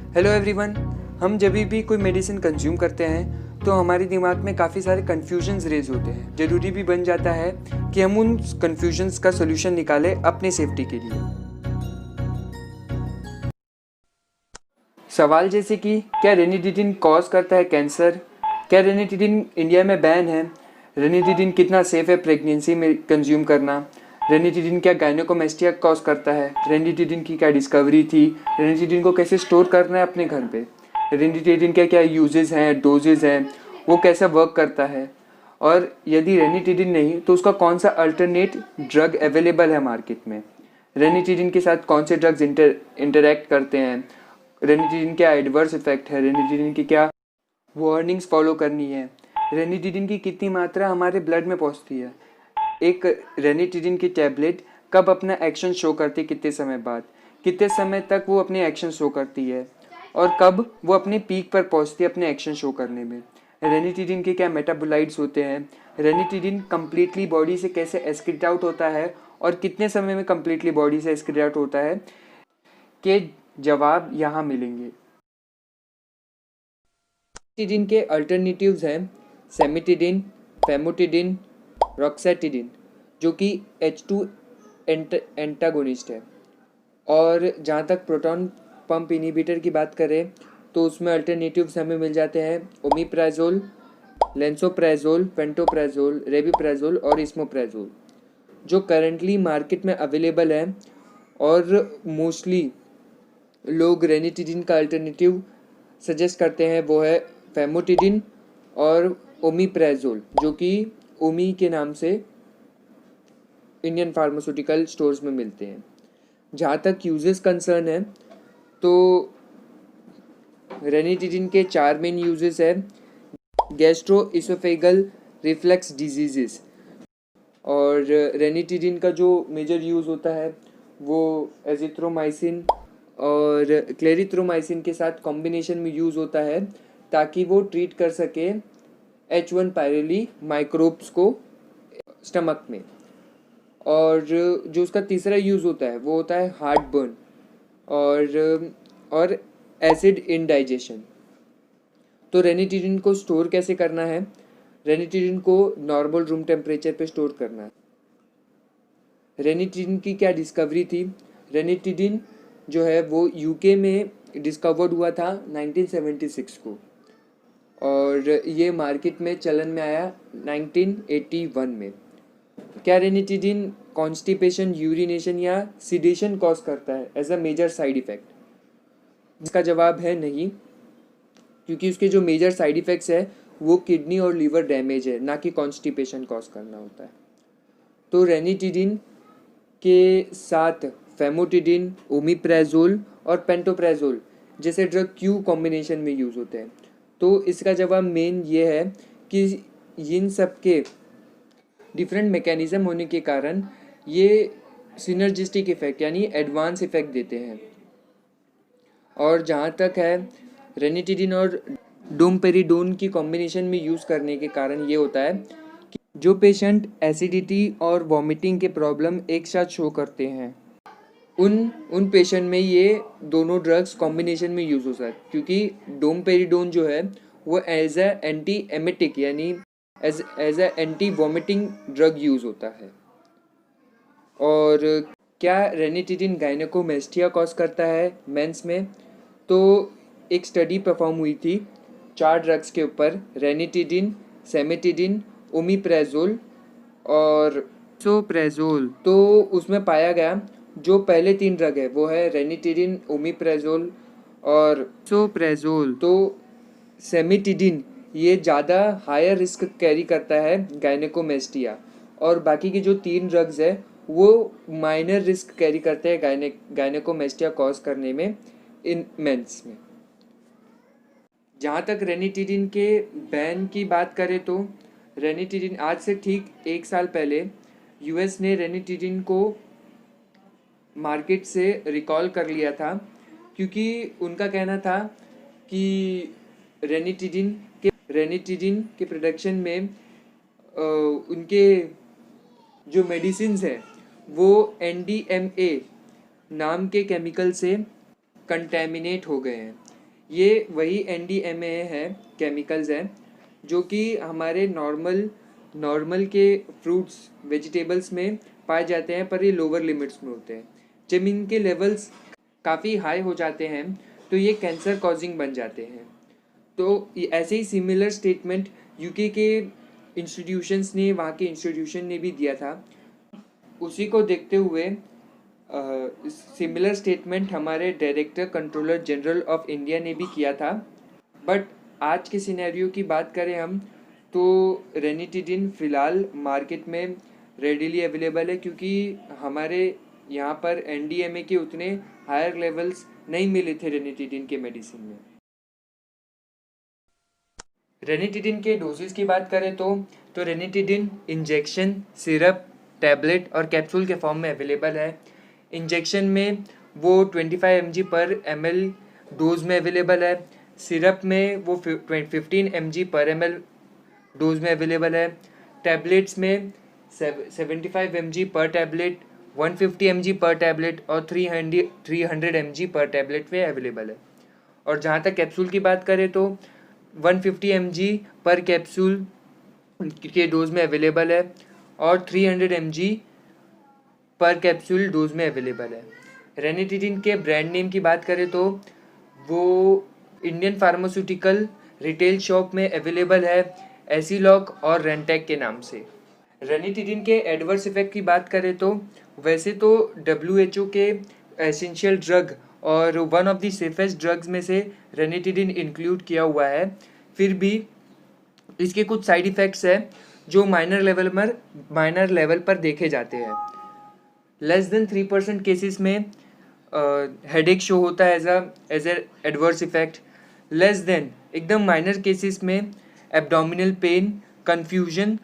Hello everyone. हम जब भी कोई मेडिसिन कंज्यूम करते हैं तो हमारे दिमाग में काफ़ी सारे कन्फ्यूजन्स रेज होते हैं। ज़रूरी भी बन जाता है कि हम उन कन्फ्यूजन्स का सोल्यूशन निकालें अपनी सेफ्टी के लिए। सवाल जैसे कि क्या रेनिटिडिन कॉज करता है कैंसर? क्या रेनिटिडिन इंडिया में बैन है? रेनिटिडिन कितना सेफ है प्रेगनेंसी में कंज्यूम करना? रेनिटिडिन क्या गायनेकोमेस्टिया कॉज करता है? रेनिटिडिन की क्या डिस्कवरी थी? रेनिटिडिन को कैसे स्टोर करना है अपने घर पे? रेनिटिडिन के क्या यूजेस हैं, डोजेज हैं, वो कैसे वर्क करता है? और यदि रेनिटिडिन नहीं तो उसका कौन सा अल्टरनेट ड्रग अवेलेबल है मार्केट में? रेनिटिडिन के साथ कौन से ड्रग्स इंटरैक्ट करते हैं? रेनिटिडिन क्या एडवर्स इफेक्ट है? रेनिटिडिन की क्या वार्निंग्स फॉलो करनी है? रेनिटिडिन की कितनी मात्रा हमारे ब्लड में पहुंचती है? एक रेनिटिडिन की टैबलेट कब अपना एक्शन शो करती है, कितने समय बाद, कितने समय तक वो अपने एक्शन शो करती है, और कब वो अपने पीक पर पहुंचती है अपने एक्शन शो करने में? रेनिटिडिन के क्या मेटाबोलाइट्स होते हैं? रेनिटिडिन कम्प्लीटली बॉडी से कैसे एक्सक्रीट आउट होता है और कितने समय में कम्प्लीटली बॉडी से एक्सक्रीट आउट होता है, के जवाब यहाँ मिलेंगे। रेनिटिडिन के अल्टरनेटिव्स हैं सेमिटिडिन, फेमोटिडिन, रॉक्सेटिडिन, जो कि H2 एंटागोनिस्ट है। और जहाँ तक प्रोटॉन पंप इनहिबिटर की बात करें तो उसमें अल्टरनेटिव्स हमें मिल जाते हैं ओमिप्राजोल, लेंसोप्राजोल, पेंटोप्राजोल, रेबिप्राजोल और इस्मोप्राजोल, जो करंटली मार्केट में अवेलेबल है। और मोस्टली लोग रेनिटिडिन का अल्टरनेटिव सजेस्ट करते हैं, वो है फेमोटिडिन और ओमिप्राजोल, जो कि ओमी के नाम से इंडियन फार्मास्यूटिकल स्टोर्स में मिलते हैं। जहाँ तक यूजेस कंसर्न है तो रेनिटिडिन के 4 मेन यूजेस है। गैस्ट्रो इसोफेगल रिफ्लेक्स डिजीजेस, और रेनिटिडिन का जो मेजर यूज़ होता है वो एजिथ्रोमाइसिन और क्लेरिथ्रोमाइसिन के साथ कॉम्बिनेशन में यूज़ होता है, ताकि वो ट्रीट कर सके H1 पायरेली माइक्रोब्स को स्टमक में। और जो उसका तीसरा यूज़ होता है वो होता है हार्ट बर्न और एसिड इंडाइजेशन। तो रेनिटिडिन को स्टोर कैसे करना है? रेनिटिडिन को नॉर्मल रूम टेम्परेचर पे स्टोर करना है। रेनिटिडिन की क्या डिस्कवरी थी? रेनिटिडिन जो है वो यूके में डिस्कवर्ड हुआ था 1976 को, और ये मार्केट में चलन में आया 1981 में। क्या रेनिटिडिन कॉन्स्टिपेशन, यूरिनेशन या सिडेशन कॉज करता है as a major side effect? इसका जवाब है नहीं, क्योंकि उसके जो मेजर साइड इफेक्ट्स है वो किडनी और लीवर डैमेज है, ना कि कॉन्स्टिपेशन कॉज करना होता है। तो रेनिटिडिन के साथ फेमोटिडिन, ओमिप्राजोल और पेंटोप्राजोल जैसे ड्रग क्यों कॉम्बिनेशन में यूज़ होते हैं? तो इसका जवाब मेन ये है कि इन सब के डिफरेंट मैकेनिज्म होने के कारण ये सिनर्जिस्टिक इफेक्ट यानी एडवांस इफेक्ट देते हैं। और जहाँ तक है रेनिटिडिन और डोमपेरिडोन की कॉम्बिनेशन में यूज़ करने के कारण ये होता है कि जो पेशेंट एसिडिटी और वॉमिटिंग के प्रॉब्लम एक साथ शो करते हैं उन पेशेंट में ये दोनों ड्रग्स कॉम्बिनेशन में यूज़ हो सकता है, क्योंकि डोमपेरिडोन जो है वो एज ए एंटी एमेटिक यानी as a anti vomiting drug use होता है। और क्या रेनिटिडिन गायनेकोमेस्टिया कॉज करता है मेंस में? तो एक स्टडी परफॉर्म हुई थी 4 ड्रग्स के ऊपर, रेनिटिडिन, सेमिटिडिन, ओमिप्राजोल और सोप्राजोल। तो उसमें पाया गया जो पहले 3 ड्रग है वो है रेनिटिडिन, ओमिप्राजोल और सोप्राजोल। तो सेमिटिडिन ये ज़्यादा हायर रिस्क कैरी करता है गायनेकोमेस्टिया, और बाकी के जो 3 ड्रग्स है वो माइनर रिस्क कैरी करते हैं गायनेकोमेस्टिया कॉज करने में इन मेंस में। जहाँ तक रेनिटिडिन के बैन की बात करें तो रेनिटिडिन आज से ठीक 1 साल पहले यूएस ने रेनिटिडिन को मार्केट से रिकॉल कर लिया था, क्योंकि उनका कहना था कि रेनिटिडिन के प्रोडक्शन में उनके जो मेडिसिन्स हैं वो NDMA नाम के केमिकल से कंटेमिनेट हो गए हैं। ये वही NDMA है, केमिकल्स हैं जो कि हमारे नॉर्मल के फ्रूट्स वेजिटेबल्स में पाए जाते हैं, पर ये लोअर लिमिट्स में होते हैं। जब इनके लेवल्स काफ़ी हाई हो जाते हैं तो ये कैंसर कॉजिंग बन जाते हैं। तो ऐसे ही सिमिलर स्टेटमेंट यूके के इंस्टीट्यूशंस ने, वहाँ के इंस्टीट्यूशन ने भी दिया था। उसी को देखते हुए सिमिलर स्टेटमेंट हमारे director controller general of India ने भी किया था। बट आज के सिनेरियो की बात करें हम, तो रेनिटिडिन फ़िलहाल मार्केट में रेडिली अवेलेबल है, क्योंकि हमारे यहाँ पर NDMA के उतने हायर लेवल्स नहीं मिले थे रेनिटिडिन के मेडिसिन में। रेनिटिडिन के डोजेस की बात करें तो रेनिटिडिन इंजेक्शन, सिरप, टैबलेट और कैप्सूल के फॉर्म में अवेलेबल है। इंजेक्शन में वो 25 mg पर ml डोज में अवेलेबल है। सिरप में वो 15 mg पर ml डोज में अवेलेबल है। टैबलेट्स में 75 mg पर टैबलेट, 150 mg पर टैबलेट और 300 mg पर टैबलेट में अवेलेबल है। और जहाँ तक कैप्सूल की बात करें तो 150 mg पर कैप्सूल के डोज में अवेलेबल है और 300 mg पर कैप्सूल डोज में अवेलेबल है। रेनिटिडिन के ब्रांड नेम की बात करें तो वो इंडियन फार्मास्यूटिकल रिटेल शॉप में अवेलेबल है एसीलॉक और रेंटेक के नाम से। रेनिटिडिन के एडवर्स इफेक्ट की बात करें तो वैसे तो WHO के एसेंशियल ड्रग और one of the safest drugs में से रेनिटिडिन इंक्लूड किया हुआ है, फिर भी इसके कुछ साइड इफ़ेक्ट्स हैं जो माइनर लेवल पर देखे जाते हैं। लेस देन 3% केसेस में हेडेक शो होता है as a adverse effect. Less than एकदम माइनर केसेस में एब्डोमिनल पेन, कन्फ्यूजन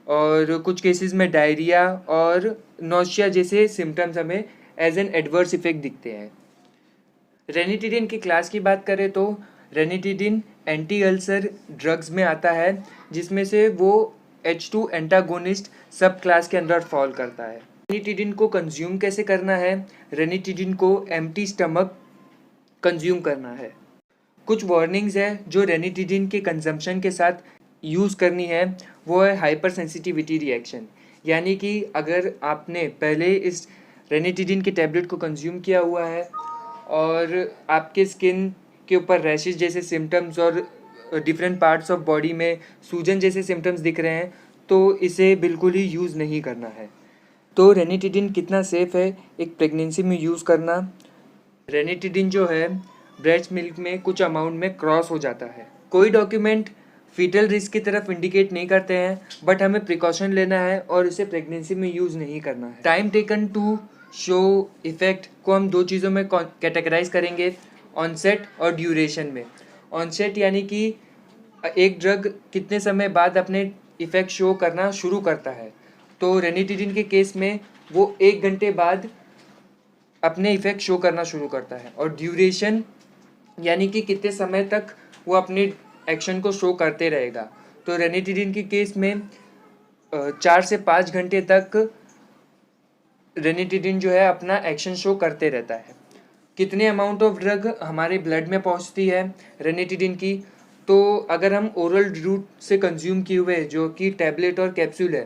और कुछ केसेस में डायरिया और नौशिया जैसे सिम्टम्स हमें एज एन एडवर्स इफेक्ट दिखते हैं। रेनिटिडिन की क्लास की बात करें तो रेनिटिडिन एंटी अल्सर ड्रग्स में आता है, जिसमें से वो H2 एंटागोनिस्ट सब क्लास के अंदर फॉल करता है। रेनिटिडिन को कंज्यूम कैसे करना है? रेनिटिडिन को एम्प्टी स्टमक कंज्यूम करना है। कुछ वार्निंग्स है जो रेनिटिडिन के कंजम्पशन के साथ यूज़ करनी है, वो है हाइपर सेंसिटिविटी रिएक्शन। यानी कि अगर आपने पहले इस रेनिटिडिन के टैबलेट को कंज्यूम किया हुआ है और आपके स्किन के ऊपर रैशेज जैसे सिम्टम्स और डिफरेंट पार्ट्स ऑफ बॉडी में सूजन जैसे सिम्टम्स दिख रहे हैं, तो इसे बिल्कुल ही यूज़ नहीं करना है। तो रेनिटिडिन कितना सेफ़ है एक प्रेगनेंसी में यूज़ करना? रेनिटिडिन जो है ब्रेस्ट मिल्क में कुछ अमाउंट में क्रॉस हो जाता है। कोई डॉक्यूमेंट फीटल रिस्क की तरफ इंडिकेट नहीं करते हैं, बट हमें प्रिकॉशन लेना है और इसे प्रेगनेंसी में यूज़ नहीं करना है। Time taken to show effect को हम दो चीज़ों में कैटेगराइज करेंगे, ऑनसेट और ड्यूरेशन में। ऑनसेट यानी कि एक ड्रग कितने समय बाद अपने इफेक्ट शो करना शुरू करता है, तो रेनिटिडिन के केस में वो 1 घंटे बाद अपने इफेक्ट शो करना शुरू करता है। और ड्यूरेशन यानी कि कितने समय तक वो अपने एक्शन को शो करते रहेगा, तो रेनिटिडिन के केस में 4 से 5 घंटे तक रेनिटिडिन जो है अपना एक्शन शो करते रहता है। कितने अमाउंट ऑफ ड्रग हमारे ब्लड में पहुंचती है रेनिटिडिन की? तो अगर हम ओरल रूट से कंज्यूम किए हुए जो कि टैबलेट और कैप्सूल है,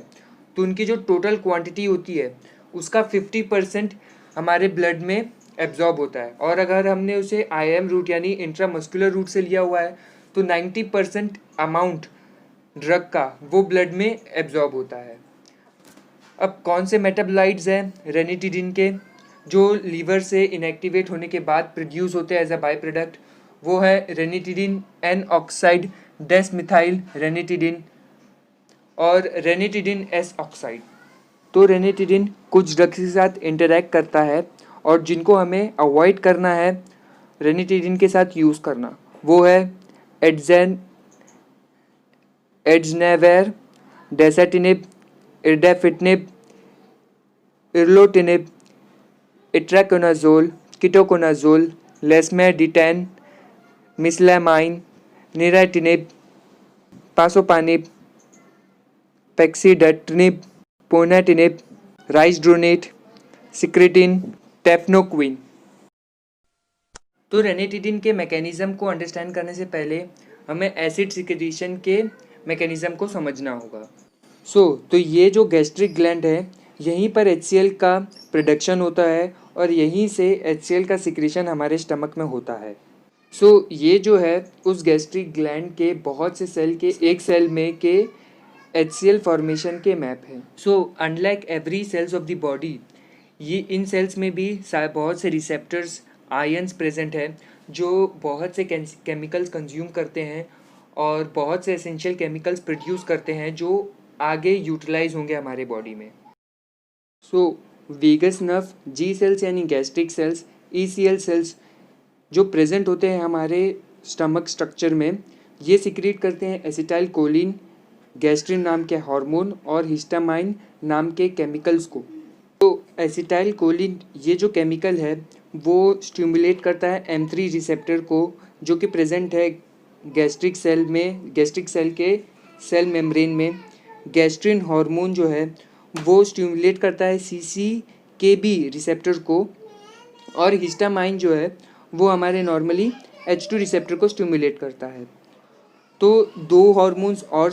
तो उनकी जो टोटल क्वांटिटी होती है उसका 50% हमारे ब्लड में एब्जॉर्ब होता है। और अगर हमने उसे IM रूट यानी इंट्रामस्कुलर रूट से लिया हुआ है तो 90% अमाउंट ड्रग का वो ब्लड में एब्जॉर्ब होता है। अब कौन से मेटाबोलाइट्स हैं रेनिटिडिन के जो लीवर से इनएक्टिवेट होने के बाद प्रोड्यूस होते हैं एज अ बाई प्रोडक्ट? वो है रेनिटिडिन N ऑक्साइड डेसमिथाइल रेनिटिडिन और रेनिटिडिन S ऑक्साइड। तो रेनिटिडिन कुछ ड्रग्स के साथ इंटरैक्ट करता है और जिनको हमें अवॉइड करना है रेनिटिडिन के साथ यूज़ करना, वो है एड्जनेवेर, डेसाटिनिब, इरडेफिटिनिब, इरलोटिनिब, इट्राकोनाजोल, कीटोकोनाजोल, लेस्मेडिटेन, मिसलामाइन, निराटिनिब, पासोपानिब, पेक्सीडटनिब, पोनाटिनिब, राइसड्रोनेट, सिक्रेटिन, टेफनोक्विन। तो रेनिटिडिन के मैकेनिज़्म को अंडरस्टैंड करने से पहले हमें एसिड सिक्रीशन के मैकेनिज़्म को समझना होगा। तो ये जो गैस्ट्रिक ग्लैंड है, यहीं पर HCl का प्रोडक्शन होता है और यहीं से HCl का सिक्रीशन हमारे स्टमक में होता है। ये जो है उस गैस्ट्रिक ग्लैंड के बहुत से सेल के एक सेल में के HCl फॉर्मेशन के मैप है। Unlike every cells of the body, ये इन सेल्स में भी बहुत से रिसेप्टर्स आयंस प्रेजेंट है जो बहुत से केमिकल्स कंज्यूम करते हैं और बहुत से एसेंशियल केमिकल्स प्रोड्यूस करते हैं जो आगे यूटिलाइज होंगे हमारे बॉडी में। वेगस नर्व, जी सेल्स यानी गैस्ट्रिक सेल्स, ECL सेल्स जो प्रेजेंट होते हैं हमारे स्टमक स्ट्रक्चर में, ये सिक्रीट करते हैं एसिटाइल कोलिन, गैस्ट्रिन नाम के हार्मोन और हिस्टामाइन नाम के केमिकल्स को। एसिटाइल कोलिन ये जो केमिकल है वो स्टिमुलेट करता है M3 रिसेप्टर को, जो कि प्रेजेंट है गैस्ट्रिक सेल में, गैस्ट्रिक सेल के सेल मेम्ब्रेन में। गैस्ट्रिन हार्मोन जो है वो स्टिमुलेट करता है CCKB रिसेप्टर को, और हिस्टामाइन जो है वो हमारे नॉर्मली H2 रिसेप्टर को स्टिमुलेट करता है। तो 2 हार्मोन्स और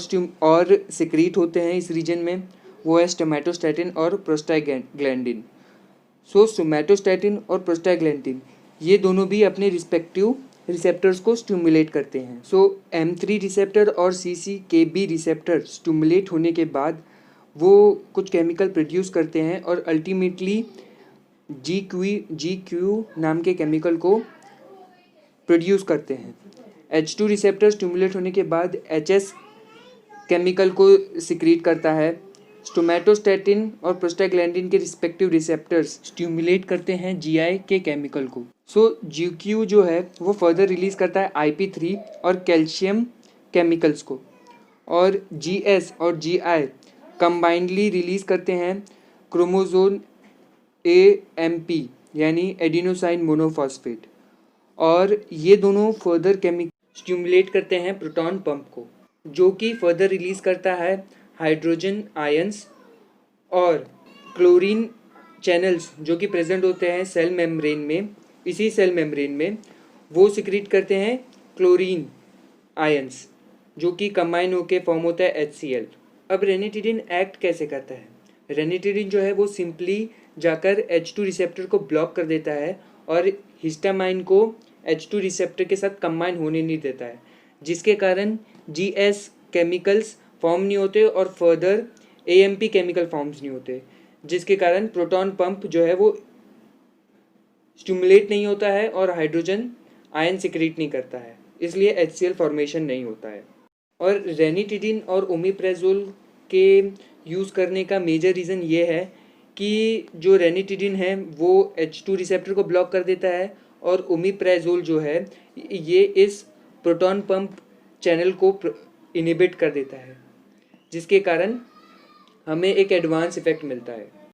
सिक्रीट होते हैं इस रीजन में, वो है सोमैटोस्टैटिन और प्रोस्टाग्लैंडिन। सोमैटोस्टैटिन और प्रोस्टाग्लैंडिन ये दोनों भी अपने रिस्पेक्टिव रिसेप्टर्स को स्टिमुलेट करते हैं। M3 रिसेप्टर और CCKB रिसेप्टर स्टिमुलेट होने के बाद वो कुछ केमिकल प्रोड्यूस करते हैं और अल्टीमेटली GQ नाम के केमिकल को प्रोड्यूस करते हैं। H2 रिसेप्टर स्टिमुलेट होने के बाद HS केमिकल को सिक्रीट करता है। सोमैटोस्टैटिन और प्रोस्टाग्लैंडिन के रिस्पेक्टिव रिसेप्टर्स स्टिमुलेट करते हैं GI के केमिकल को। GQ जो है वो फर्दर रिलीज करता है IP3 और कैल्शियम केमिकल्स को, और GS और GI कंबाइंडली रिलीज करते हैं क्रोमोसोम AMP यानी एडिनोसाइन मोनोफॉस्फेट, और ये दोनों फर्दर स्टिमुलेट करते हैं प्रोटॉन पंप को, जो कि फर्दर रिलीज करता है हाइड्रोजन आयंस और क्लोरीन चैनल्स जो कि प्रेजेंट होते हैं सेल मेम्ब्रेन में। इसी सेल मेम्ब्रेन में वो सिक्रीट करते हैं क्लोरीन आयंस जो कि कंबाइन होकर फॉर्म होता है HCl। अब रेनिटिडिन एक्ट कैसे करता है? रेनिटिडिन जो है वो सिंपली जाकर H2 रिसेप्टर को ब्लॉक कर देता है और हिस्टामाइन को H2 रिसेप्टर के साथ कंबाइन होने नहीं देता है, जिसके कारण GS केमिकल्स फॉर्म नहीं होते और फर्दर AMP केमिकल फॉर्म्स नहीं होते, जिसके कारण प्रोटॉन पंप जो है वो स्टिमुलेट नहीं होता है और हाइड्रोजन आयन सिक्रीट नहीं करता है, इसलिए HCl फॉर्मेशन नहीं होता है। और रेनिटिडिन और ओमिप्रेजोल के यूज़ करने का मेजर रीज़न ये है कि जो रेनिटिडिन है वो H2 रिसेप्टर को ब्लॉक कर देता है और ओमिप्रेजोल जो है ये इस प्रोटॉन पंप चैनल को इनहिबिट कर देता है, जिसके कारण हमें एक एडवांस इफेक्ट मिलता है।